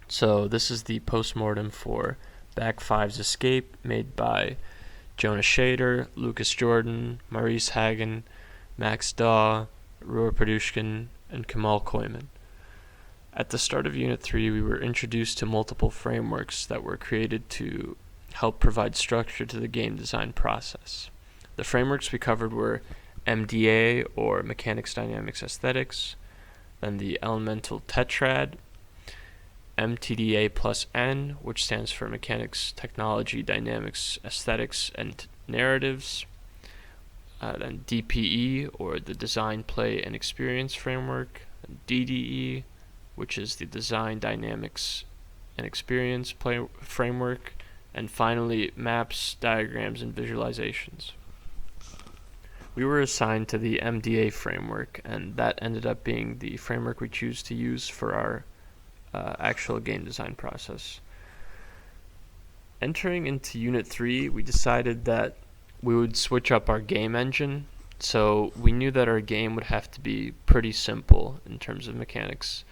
So this is the postmortem for Back 5's Escape, made by Jonah Shader, Lucas Jordan, Maurice Hagen, Max Daw, Ruar Padushkin, and Kamal Koyman. At the start of Unit 3, we were introduced to multiple frameworks that were created to help provide structure to the game design process. The frameworks we covered were MDA, or Mechanics Dynamics Aesthetics, then the Elemental Tetrad, MTDA plus N, which stands for Mechanics, Technology, Dynamics, Aesthetics, and Narratives, then DPE, or the Design, Play, and Experience Framework, and DDE, which is the Design, Dynamics, and Experience Framework, and finally Maps, Diagrams, and Visualizations. We were assigned to the MDA framework, and that ended up being the framework we choose to use for our actual game design process. Entering into Unit 3, we decided that we would switch up our game engine, so we knew that our game would have to be pretty simple in terms of mechanics.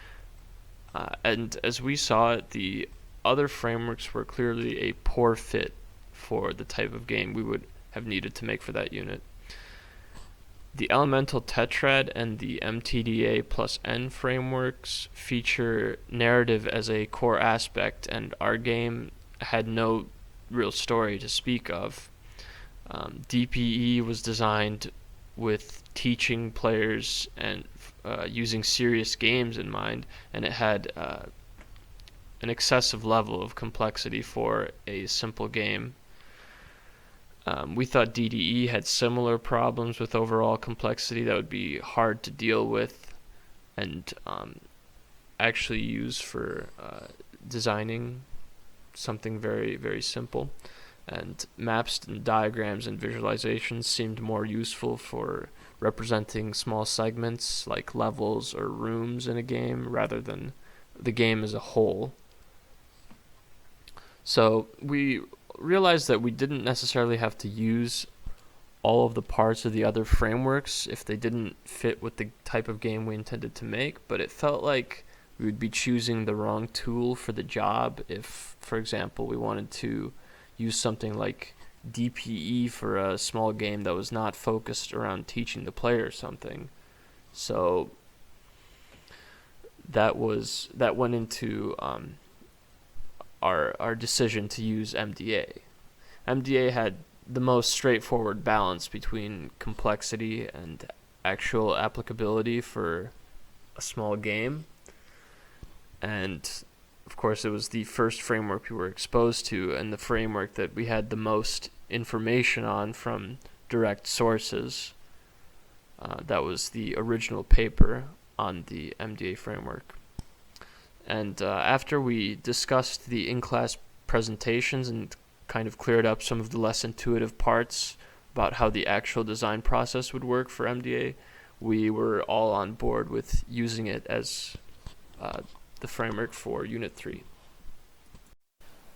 And as we saw it, the other frameworks were clearly a poor fit for the type of game we would have needed to make for that unit. The Elemental Tetrad and the MTDA plus N frameworks feature narrative as a core aspect, and our game had no real story to speak of. DPE was designed with teaching players and using serious games in mind, and it had an excessive level of complexity for a simple game. We thought DDE had similar problems with overall complexity that would be hard to deal with and actually use for designing something very, very simple. And maps and diagrams and visualizations seemed more useful for representing small segments like levels or rooms in a game rather than the game as a whole. So we realized that we didn't necessarily have to use all of the parts of the other frameworks if they didn't fit with the type of game we intended to make, but it felt like we would be choosing the wrong tool for the job if, for example, we wanted to use something like DPE for a small game that was not focused around teaching the player something. So that went into our decision to use MDA. MDA had the most straightforward balance between complexity and actual applicability for a small game. And of course, it was the first framework we were exposed to and the framework that we had the most information on from direct sources. That was the original paper on the MDA framework. And after we discussed the in-class presentations and kind of cleared up some of the less intuitive parts about how the actual design process would work for MDA, we were all on board with using it as the framework for Unit 3.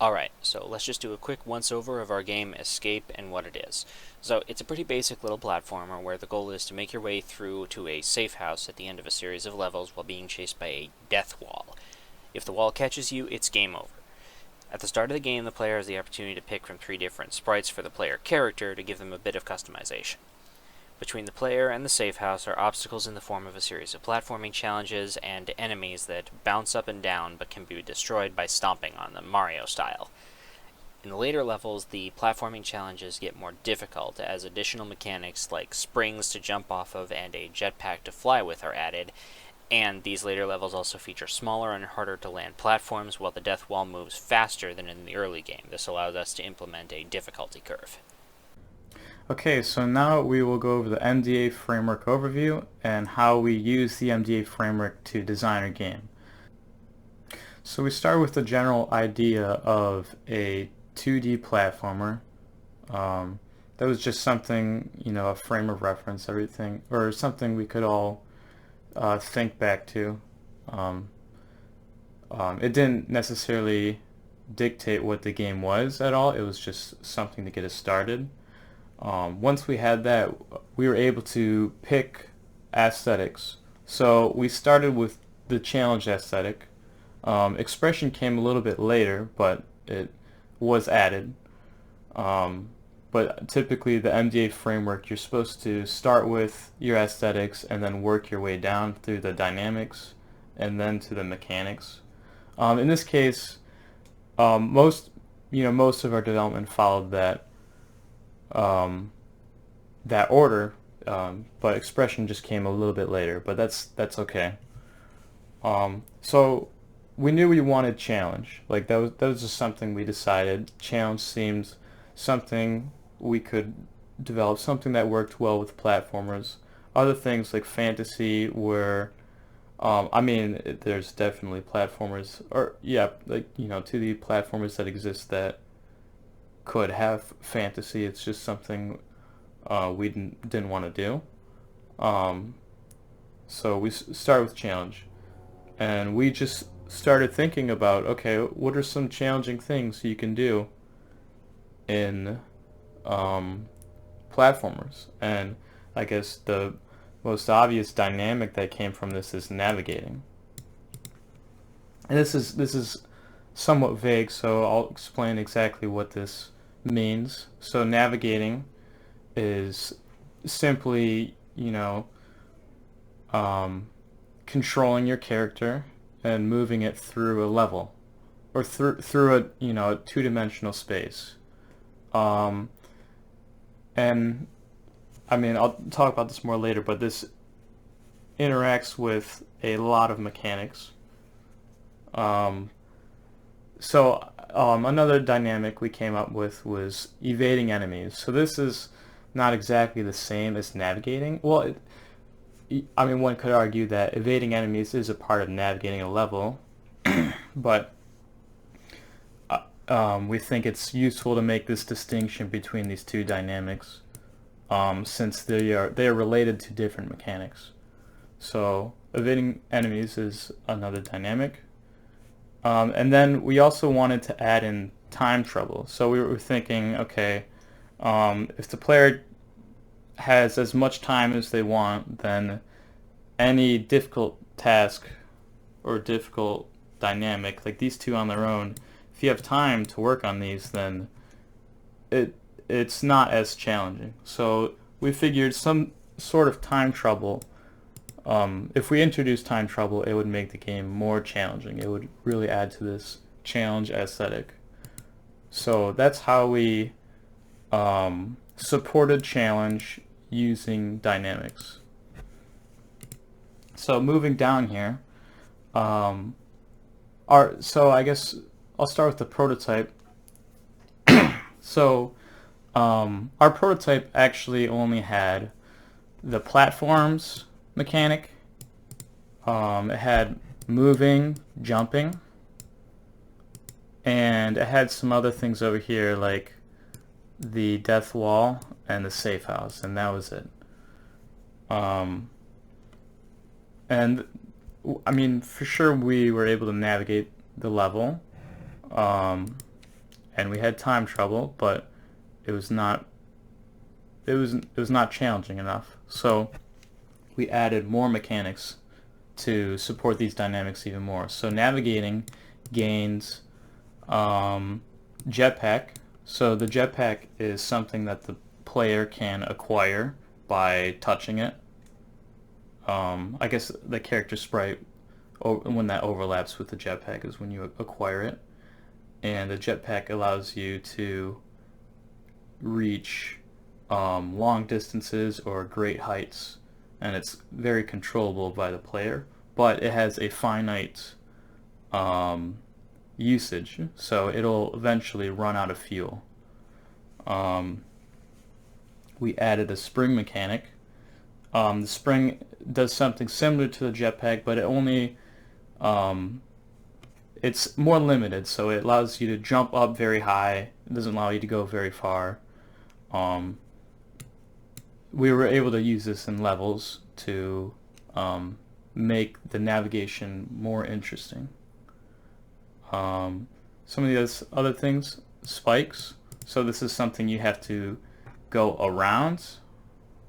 Alright, so let's just do a quick once-over of our game Escape and what it is. So it's a pretty basic little platformer where the goal is to make your way through to a safe house at the end of a series of levels while being chased by a death wall. If the wall catches you, it's game over. At the start of the game, the player has the opportunity to pick from 3 different sprites for the player character to give them a bit of customization. Between the player and the safe house are obstacles in the form of a series of platforming challenges and enemies that bounce up and down but can be destroyed by stomping on them, Mario style. In the later levels, the platforming challenges get more difficult as additional mechanics like springs to jump off of and a jetpack to fly with are added, and these later levels also feature smaller and harder to land platforms while the death wall moves faster than in the early game. This allows us to implement a difficulty curve. Okay, so now we will go over the MDA framework overview and how we use the MDA framework to design our game. So we start with the general idea of a 2D platformer. That was just something, a frame of reference, everything, or something we could all think back to. It didn't necessarily dictate what the game was at all. It was just something to get us started. Once we had that, we were able to pick aesthetics. So we started with the challenge aesthetic, Expression came a little bit later, but it was added. But typically the MDA framework, you're supposed to start with your aesthetics and then work your way down through the dynamics and then to the mechanics. In this case, most of our development followed that order, but expression just came a little bit later. But that's okay. So we knew we wanted challenge. Like that was just something we decided. Challenge seemed something we could develop, something that worked well with platformers. Other things like fantasy were, there's definitely platformers, or yeah, like 2D platformers that exist that could have fantasy. It's just something we didn't want to do. So we started with challenge, and we just started thinking about, okay, what are some challenging things you can do in platformers? And I guess the most obvious dynamic that came from this is navigating. And this is somewhat vague, so I'll explain exactly what this means. So navigating is simply, controlling your character and moving it through a level, or through a two-dimensional space. And I'll talk about this more later, but this interacts with a lot of mechanics. Another dynamic we came up with was evading enemies. So this is not exactly the same as navigating. Well, one could argue that evading enemies is a part of navigating a level, but we think it's useful to make this distinction between these two dynamics, since they are related to different mechanics. So evading enemies is another dynamic. And then we also wanted to add in time trouble. So we were thinking, okay, if the player has as much time as they want, then any difficult task or difficult dynamic, like these two on their own, if you have time to work on these, then it's not as challenging. So we figured some sort of time trouble. If we introduce time trouble, it would make the game more challenging. It would really add to this challenge aesthetic. So that's how we supported challenge using dynamics. So moving down here, so I guess I'll start with the prototype. So our prototype actually only had the platforms mechanic. It had moving, jumping, and it had some other things over here like the death wall and the safe house, and that was it. For sure we were able to navigate the level, and we had time trouble, but it was not challenging enough. So we added more mechanics to support these dynamics even more. So navigating gains jetpack. So the jetpack is something that the player can acquire by touching it. I guess the character sprite, when that overlaps with the jetpack, is when you acquire it. And the jetpack allows you to reach long distances or great heights, and it's very controllable by the player, but it has a finite usage, so it'll eventually run out of fuel. We added a spring mechanic. The spring does something similar to the jetpack, but it only it's more limited, so it allows you to jump up very high. It doesn't allow you to go very far. We were able to use this in levels to make the navigation more interesting. Some of the other things, spikes. So this is something you have to go around.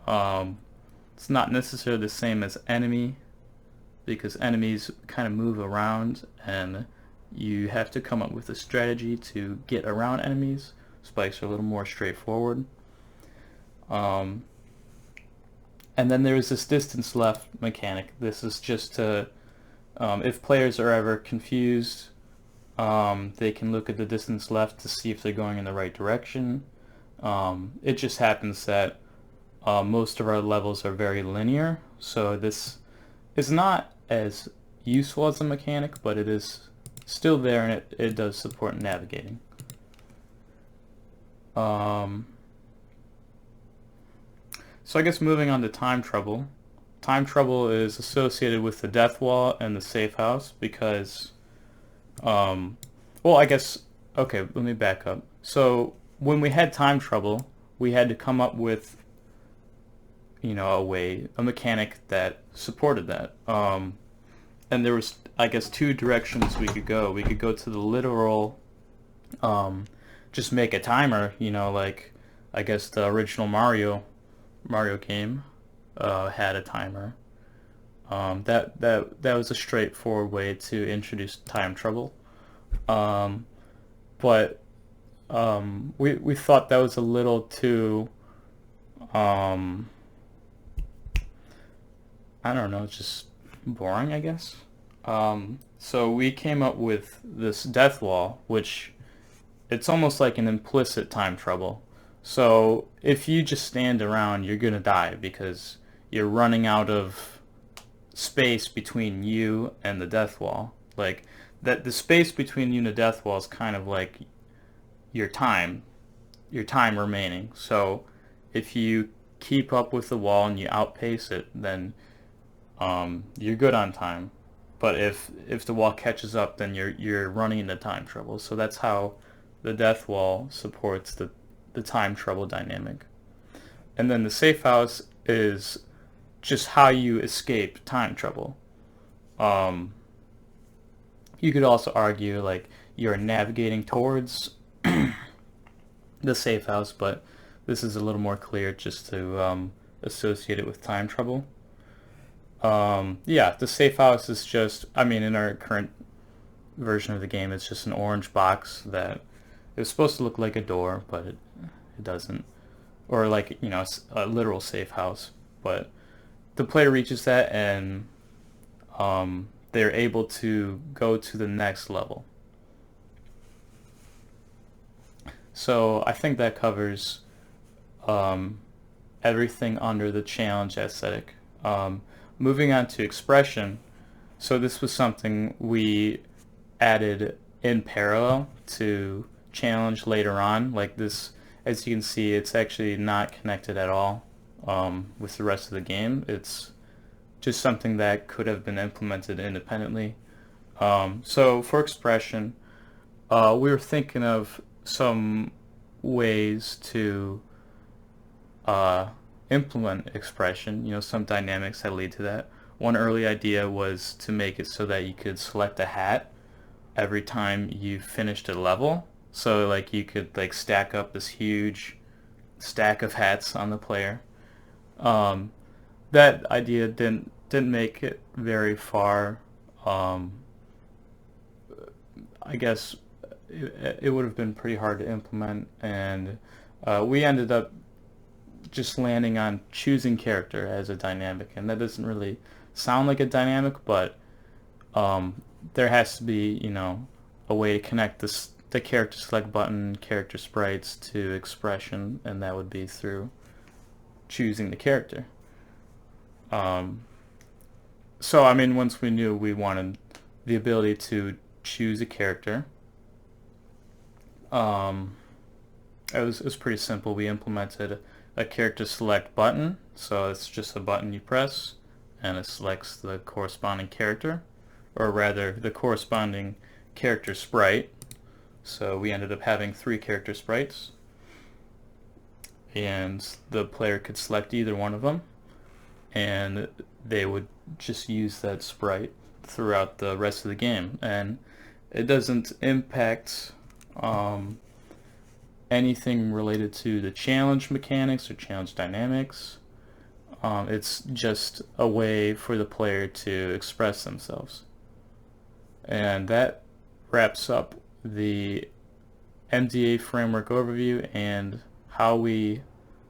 It's not necessarily the same as enemy because enemies kind of move around and you have to come up with a strategy to get around enemies. Spikes are a little more straightforward. And then there's this distance left mechanic. This is just to, if players are ever confused, they can look at the distance left to see if they're going in the right direction. It just happens that most of our levels are very linear, so this is not as useful as a mechanic, but it is still there, and it does support navigating. So I guess moving on to time trouble. Time trouble is associated with the death wall and the safe house because, well, I guess, okay, let me back up. So when we had time trouble, we had to come up with, a mechanic that supported that. And there was, I guess, two directions we could go. We could go to the literal, just make a timer, like, I guess the original Mario game had a timer. That was a straightforward way to introduce time trouble. But we thought that was a little too, I don't know, just boring, I guess. So we came up with this death wall, which it's almost like an implicit time trouble. So if you just stand around, you're gonna die because you're running out of space between you and the death wall. Like that, the space between you and the death wall is kind of like your time remaining. So if you keep up with the wall and you outpace it, then you're good on time. But if the wall catches up, then you're running into time trouble. So that's how the death wall supports the time trouble dynamic. And then the safe house is just how you escape time trouble. You could also argue like you're navigating towards the safe house, but this is a little more clear just to associate it with time trouble. Yeah, the safe house is just, in our current version of the game, it's just an orange box that is supposed to look like a door, but it doesn't. Or like, a literal safe house. But the player reaches that and they're able to go to the next level. So I think that covers everything under the challenge aesthetic. Moving on to expression, so this was something we added in parallel to challenge later on. Like this, as you can see, it's actually not connected at all with the rest of the game. It's just something that could have been implemented independently. So for expression, we were thinking of some ways to implement expression, some dynamics that lead to that. One early idea was to make it so that you could select a hat every time you finished a level. So like you could like stack up this huge stack of hats on the player. That idea didn't make it very far. I guess it would have been pretty hard to implement, and we ended up just landing on choosing character as a dynamic, and that doesn't really sound like a dynamic, but there has to be, a way to connect the character select button, character sprites to expression, and that would be through choosing the character. So once we knew we wanted the ability to choose a character, it was pretty simple. We implemented a character select button, so it's just a button you press and it selects the corresponding character, or rather the corresponding character sprite. So we ended up having 3 character sprites, and the player could select either one of them, and they would just use that sprite throughout the rest of the game, and it doesn't impact anything related to the challenge mechanics or challenge dynamics. It's just a way for the player to express themselves. And that wraps up the MDA framework overview and how we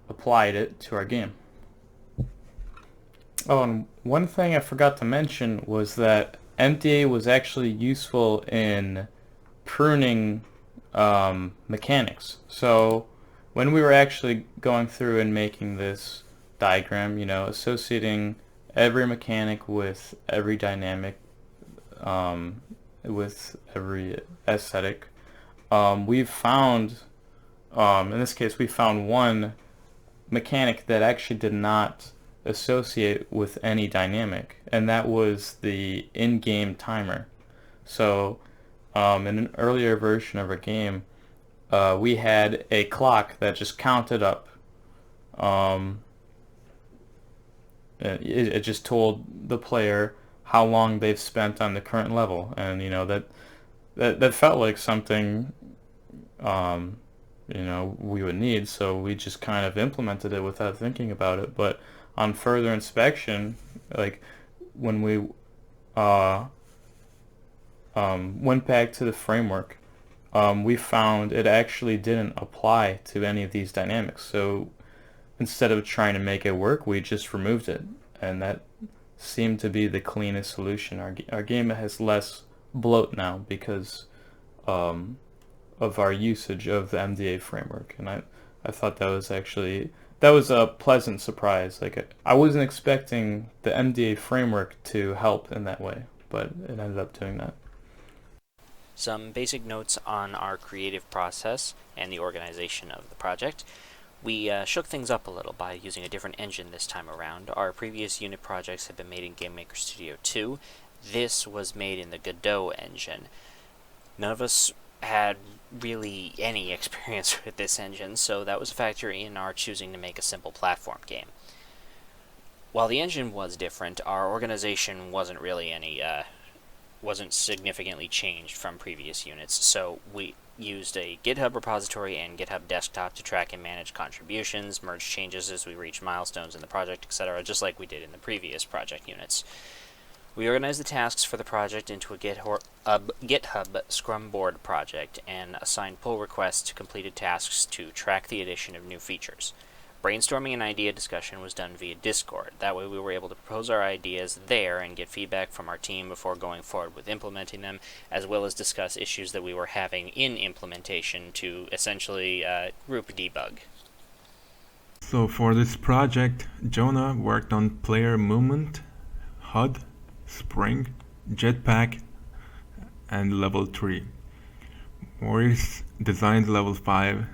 applied it to our game. Oh, and one thing I forgot to mention was that MDA was actually useful in pruning mechanics. So when we were actually going through and making this diagram, associating every mechanic with every dynamic, with every aesthetic, we've found, in this case, we found one mechanic that actually did not associate with any dynamic, and that was the in-game timer. So in an earlier version of our game, we had a clock that just counted up. Um, it just told the player how long they've spent on the current level, and that felt like something um, we would need, so we just kind of implemented it without thinking about it. But on further inspection, like when we uh, went back to the framework, we found it actually didn't apply to any of these dynamics. So instead of trying to make it work, we just removed it, and that seemed to be the cleanest solution. Our game has less bloat now because um, of our usage of the MDA framework, and I thought that was a pleasant surprise. Like I wasn't expecting the MDA framework to help in that way, but it ended up doing that. Some basic notes on our creative process and the organization of the project. We shook things up a little by using a different engine this time around. Our previous unit projects had been made in GameMaker Studio 2. This was made in the Godot engine. None of us had really any experience with this engine, so that was a factor in our choosing to make a simple platform game. While the engine was different, our organization wasn't significantly changed from previous units, so we used a GitHub repository and GitHub desktop to track and manage contributions, merge changes as we reach milestones in the project, etc., just like we did in the previous project units. We organized the tasks for the project into a GitHub Scrum board project and assigned pull requests to completed tasks to track the addition of new features. Brainstorming and idea discussion was done via Discord. That way we were able to propose our ideas there and get feedback from our team before going forward with implementing them, as well as discuss issues that we were having in implementation to essentially group debug. So for this project, Jonah worked on player movement, HUD, spring, jetpack, and level 3. Maurice designed level 5,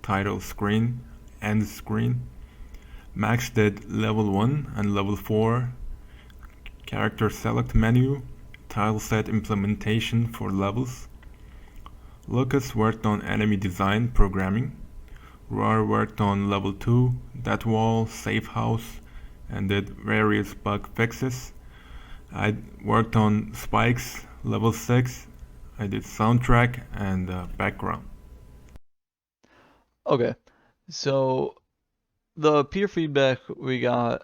title screen, end screen. Max did level 1 and level 4, character select menu, tile set implementation for levels. Lucas worked on enemy design programming. Roar worked on level 2, death wall, safe house, and did various bug fixes. I worked on spikes, level 6. I did soundtrack and background. Okay, so the peer feedback we got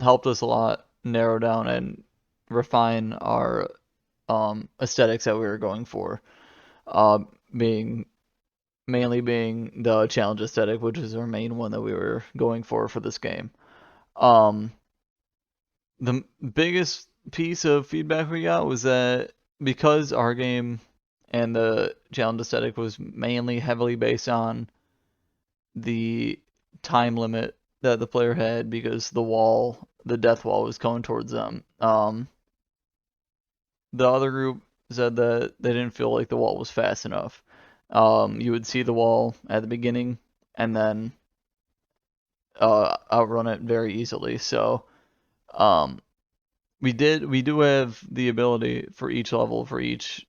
helped us a lot narrow down and refine our aesthetics that we were going for, being mainly being the challenge aesthetic, which is our main one that we were going for this game. The biggest piece of feedback we got was that because our game and the challenge aesthetic was mainly heavily based on the time limit that the player had because the death wall was coming towards them. The other group said that they didn't feel like the wall was fast enough. You would see the wall at the beginning and then outrun it very easily. So we do have the ability for each level, for each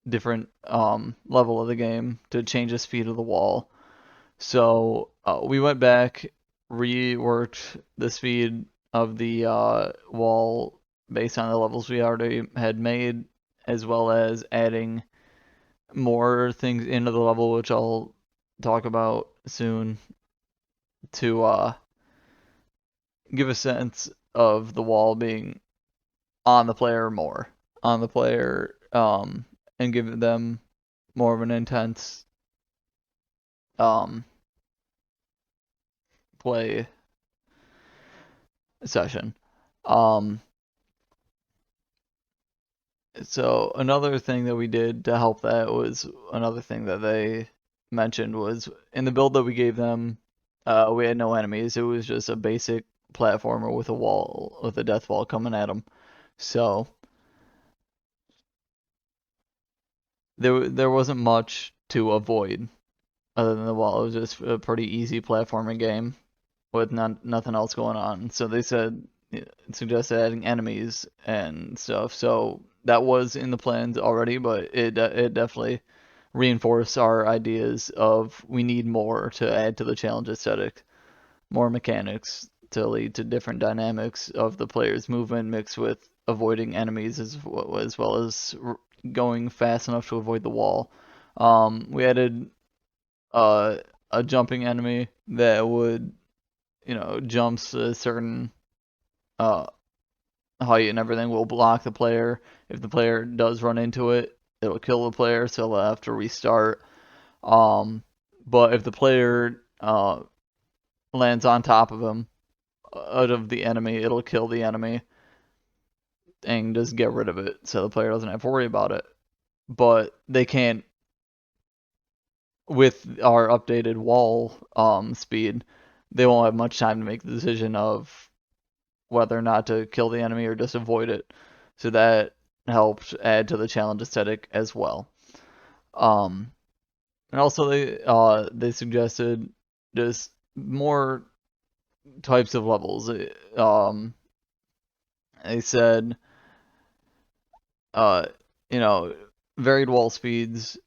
different level of the game, to change the speed of the wall. So we went back, reworked the speed of the wall based on the levels we already had made, as well as adding more things into the level, which I'll talk about soon, to give a sense of the wall being on the player more, on the player, and give them more of an intense play session. So another thing that we did to help that was another thing that they mentioned was in the build that we gave them, we had no enemies. It was just a basic platformer with a wall, with a death wall coming at them. So there wasn't much to avoid other than the wall. It was just a pretty easy platforming game with nothing else going on. So they suggested adding enemies and stuff. So that was in the plans already, but it definitely reinforced our ideas of we need more to add to the challenge aesthetic, more mechanics to lead to different dynamics of the player's movement mixed with avoiding enemies as well as going fast enough to avoid the wall. We added a jumping enemy that would, jumps a certain uh, height and everything will block the player. If the player does run into it, it'll kill the player, so they'll have to restart. But if the player lands on top of him, out of the enemy, it'll kill the enemy and just get rid of it, so the player doesn't have to worry about it. But they can't, with our updated wall speed, they won't have much time to make the decision of whether or not to kill the enemy or just avoid it. So that helped add to the challenge aesthetic as well. And also they suggested just more types of levels. They said uh, varied wall speeds,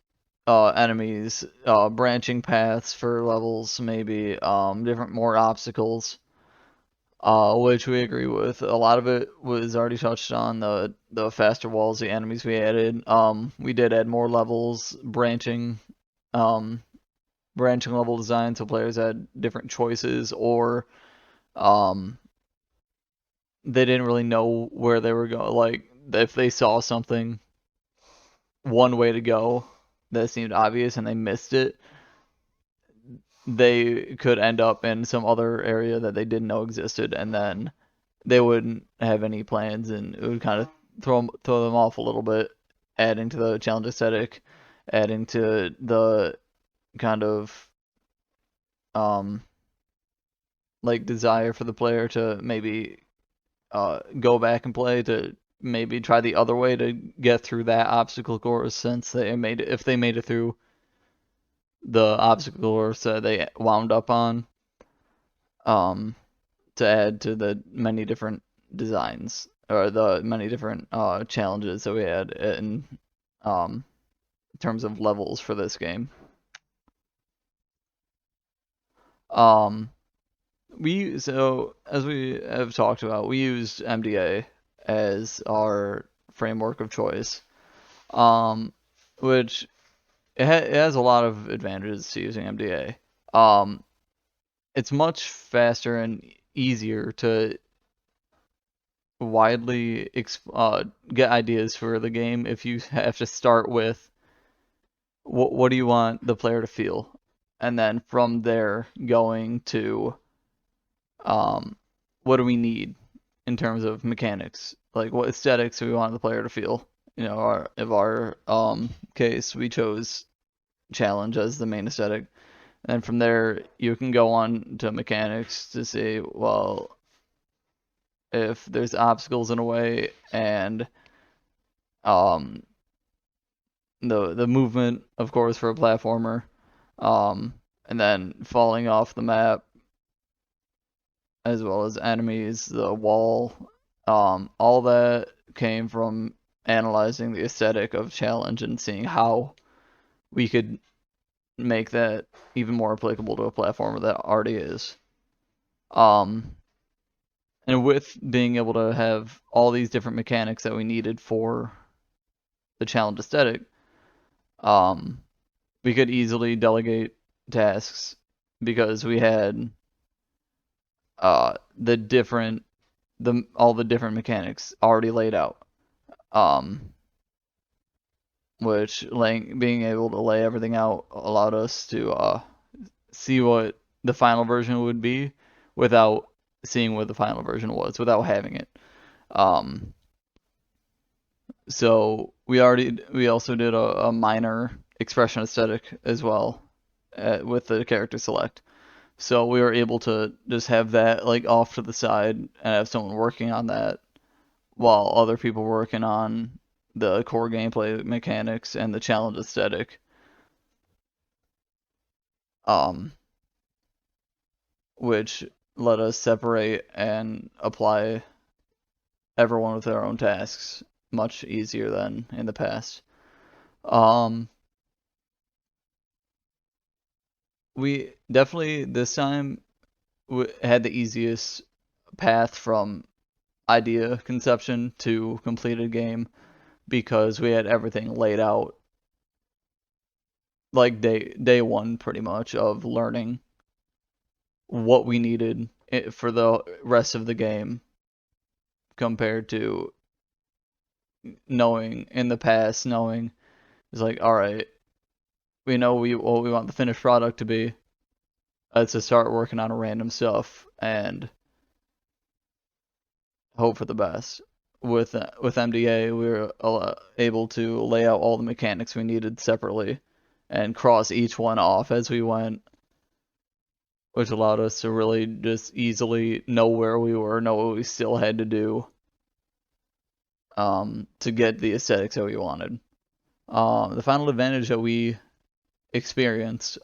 enemies, branching paths for levels, maybe different more obstacles. Which we agree with. A lot of it was already touched on, the faster walls, the enemies we added. We did add more levels, branching level design, so players had different choices, or they didn't really know where they were going. Like, if they saw something, one way to go that seemed obvious and they missed it, they could end up in some other area that they didn't know existed, and then they wouldn't have any plans, and it would kind of throw them off a little bit, adding to the challenge aesthetic, adding to the kind of like desire for the player to maybe go back and play, to maybe try the other way to get through that obstacle course, since if they made it through the obstacle course that they wound up on, to add to the many different designs, or the many different challenges that we had in terms of levels for this game. So as we have talked about, we used MDA as our framework of choice, which it has a lot of advantages to using MDA. It's much faster and easier to widely get ideas for the game if you have to start with what do you want the player to feel, and then from there going to what do we need in terms of mechanics, like what aesthetics do we want the player to feel. Our case, we chose challenge as the main aesthetic, and from there you can go on to mechanics to see, well, if there's obstacles in a way, and the movement, of course, for a platformer, and then falling off the map, as well as enemies, the wall, all that came from analyzing the aesthetic of challenge and seeing how we could make that even more applicable to a platformer that already is. And with being able to have all these different mechanics that we needed for the challenge aesthetic, we could easily delegate tasks, because we had the different all the different mechanics already laid out. Which being able to lay everything out allowed us to see what the final version would be without seeing what the final version was, without having it. So we also did a minor expression aesthetic as well with the character select. So we were able to just have that like off to the side and have someone working on that while other people were working on the core gameplay mechanics and the challenge aesthetic. Which let us separate and apply everyone with their own tasks much easier than in the past. We definitely this time had the easiest path from idea conception to completed game because we had everything laid out like day one pretty much of learning what we needed for the rest of the game compared to knowing in the past knowing it's like, all right, we know what we want the finished product to be. Let's just start working on random stuff and hope for the best. With MDA, we were able to lay out all the mechanics we needed separately and cross each one off as we went, which allowed us to really just easily know where we were, know what we still had to do to get the aesthetics that we wanted. The final advantage that we experienced,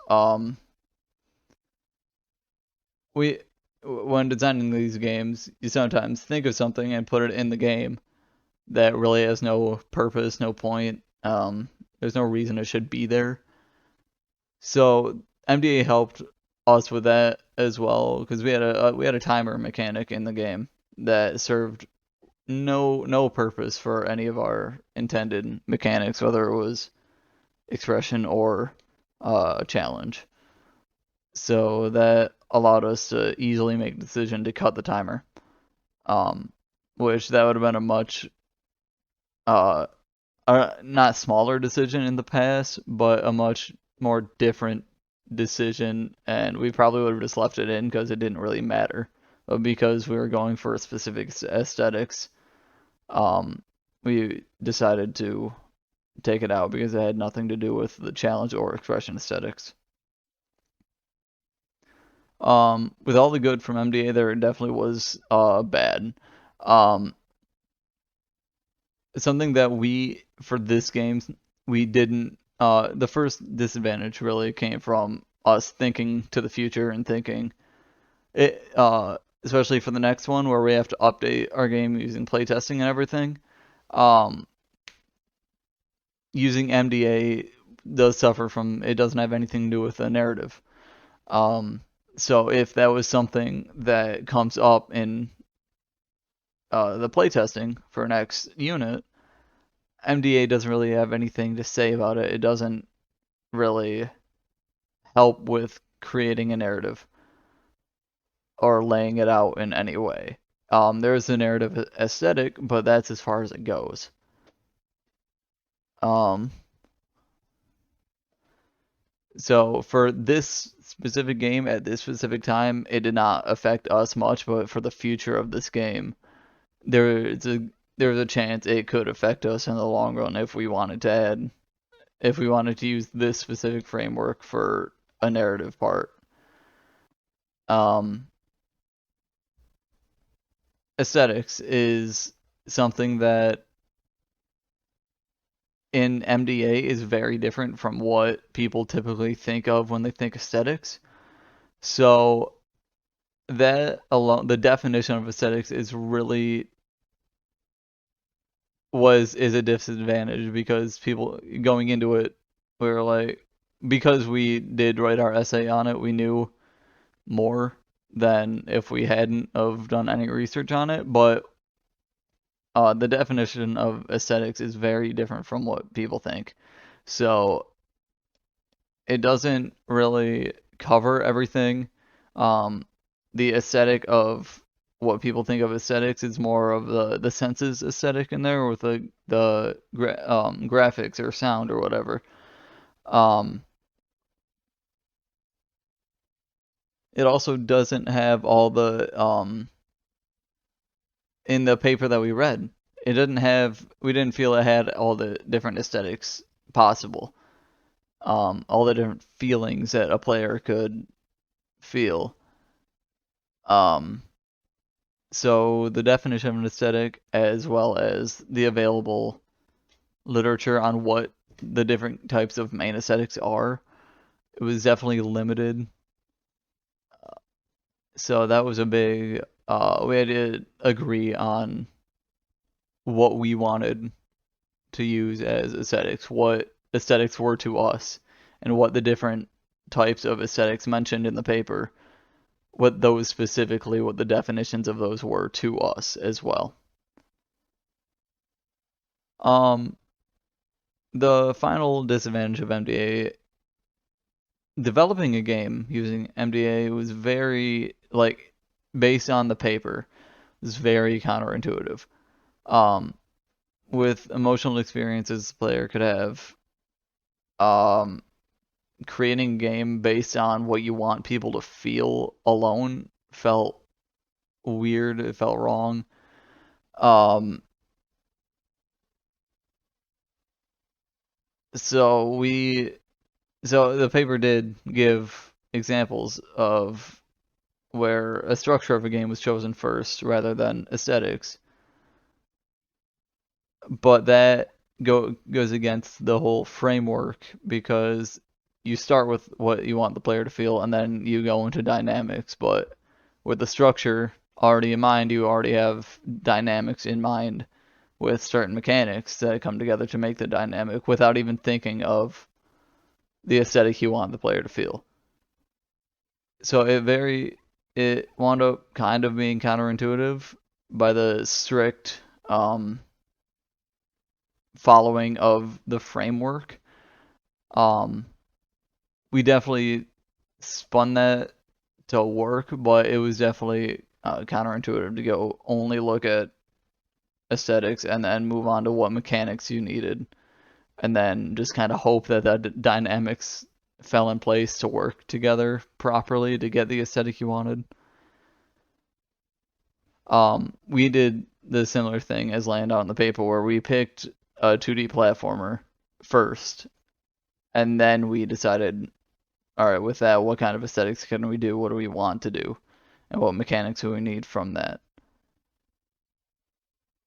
when designing these games, you sometimes think of something and put it in the game that really has no purpose, no point. There's no reason it should be there. So MDA helped us with that as well because we had a timer mechanic in the game that served no purpose for any of our intended mechanics, whether it was expression or challenge. So that allowed us to easily make the decision to cut the timer, which that would have been a much not smaller decision in the past, but a much more different decision, and we probably would have just left it in because it didn't really matter. But because we were going for specific aesthetics, we decided to take it out because it had nothing to do with the challenge or expression aesthetics. With all the good from MDA, there definitely was bad. Something that for this game, we didn't. The first disadvantage really came from us thinking to the future and thinking it, especially for the next one where we have to update our game using playtesting and everything. Using MDA does suffer from it doesn't have anything to do with the narrative. So if that was something that comes up in the playtesting for next unit, MDA doesn't really have anything to say about it. It doesn't really help with creating a narrative or laying it out in any way. There's a narrative aesthetic, but that's as far as it goes. So for this specific game at this specific time, it did not affect us much, but for the future of this game, there's a chance it could affect us in the long run if we wanted to use this specific framework for a narrative part. Aesthetics is something that in MDA is very different from what people typically think of when they think aesthetics. So that alone, the definition of aesthetics is a disadvantage because people going into it, we were like, because we did write our essay on it, we knew more than if we hadn't have done any research on it. But the definition of aesthetics is very different from what people think. So it doesn't really cover everything. the aesthetic of what people think of aesthetics is more of the senses aesthetic in there with the graphics or sound or whatever. It also doesn't have all the in the paper that we read. It didn't have. We didn't feel it had all the different aesthetics possible. All the different feelings that a player could feel. So the definition of an aesthetic, as well as the available literature on what the different types of main aesthetics are, it was definitely limited. So that was a big. We had to agree on what we wanted to use as aesthetics, what aesthetics were to us, and what the different types of aesthetics mentioned in the paper, what those specifically, what the definitions of those were to us as well. The final disadvantage of MDA, developing a game using MDA was very, like, based on the paper, was very counterintuitive. With emotional experiences the player could have, creating a game based on what you want people to feel alone felt weird. It felt wrong. So the paper did give examples of where a structure of a game was chosen first rather than aesthetics, but that goes against the whole framework because you start with what you want the player to feel and then you go into dynamics. But with the structure already in mind, you already have dynamics in mind with certain mechanics that come together to make the dynamic without even thinking of the aesthetic you want the player to feel. So it wound up kind of being counterintuitive by the strict following of the framework. We definitely spun that to work, but it was definitely counterintuitive to go only look at aesthetics and then move on to what mechanics you needed, and then just kind of hope that the dynamics fell in place to work together properly to get the aesthetic you wanted. We did the similar thing as laid out in the paper where we picked a 2D platformer first, and then we decided, all right, with that, what kind of aesthetics can we do? What do we want to do? And what mechanics do we need from that?